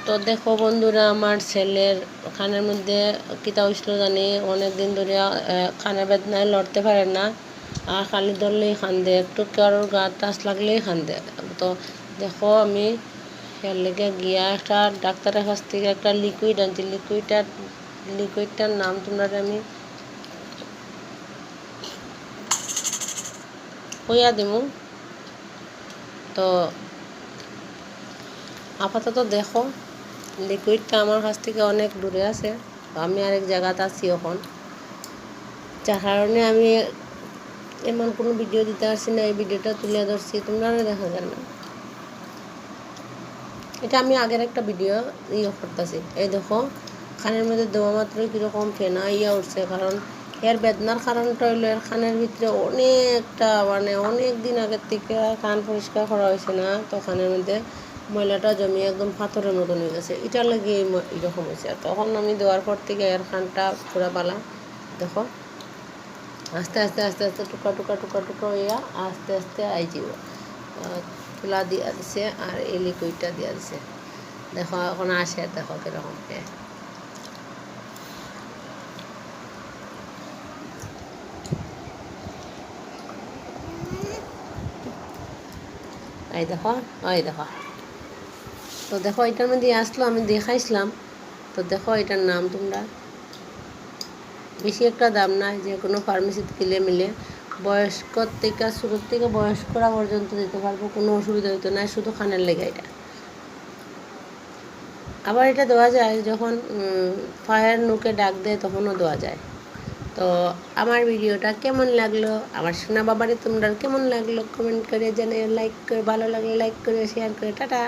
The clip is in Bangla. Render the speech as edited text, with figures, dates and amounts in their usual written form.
তো দেখো বন্ধুরা, আমার ছেলের কানের মধ্যে কিতা হইছিল জানি, অনেক দিন ধরে কানের বেদনায় লড়তে পারে না, আর খালি ধরলেই কান্দে, একটু কারোর গা টাচ লাগলেই কান্দে। তো দেখো, আমি এর লেগে গিয়া একটা ডাক্তারের কাছ থেকে একটা লিকুইড আনছি। লিকুইডটার নাম তোমরা আমি কইয়া দিমু। তো আপাতত দেখো, লিকুইডটা আমার কাছ থেকে অনেক দূরে আছে, আমি আরেক জায়গাতে আছি এখন, যার কারণে আমি এমন কোনো ভিডিও দিতে পারছি না। এই ভিডিওটা তুলে ধরছি, তোমরা দেখা যায় না। এটা আমি আগের একটা ভিডিও করতেছি। এই দেখো, কানের মধ্যে দেওয়া মাত্র কীরকম ফেনা উঠছে, কারণ এর বেদনার কারণটা হইলো এর কানের ভিতরে অনেকটা অনেক দিন আগের থেকে কান পরিষ্কার করা হয়েছে না, তো কানের মধ্যে ময়লাটা জমিয়ে একদম পাথরের মতন হয়ে গেছে। এটার লাগে এরকম হয়েছে। আর তখন আমি দেওয়ার পর থেকে এর কানটা পুরা পালা দেখো আস্তে আস্তে আস্তে আস্তে টুকা টুকা টুকা টুকা হইয়া আস্তে আস্তে আইজিব তুলা দিয়া দিছে, আর এই লিকুইডটা দিয়া দিছে। দেখো এখন আসে, দেখো কিরকম এই দেখো, ওই দেখো। তো দেখো, এটার মধ্যে আসলো, আমি দেখাইছিলাম। তো দেখো, এটার নাম তোমরা, বেশি একটা দাম নাই, যে কোনো ফার্মেসিতে কিনে মিলে বয়স্ক থেকে শুরু থেকে বয়স্করা পর্যন্ত দিতে পারবো, কোনো অসুবিধা হইতো না, শুধু কানের লেগে এটা। আবার এটা দেওয়া যায় যখন ফায়ার নুকে ডাক দেয়, তখনও দেওয়া যায়। তো আমার ভিডিওটা কেমন লাগলো, আমার সোনা বাবারে তোমরা কেমন লাগলো কমেন্ট করে জানিয়ে, লাইক করে, ভালো লাগলে লাইক করে, শেয়ার করে, টাটা।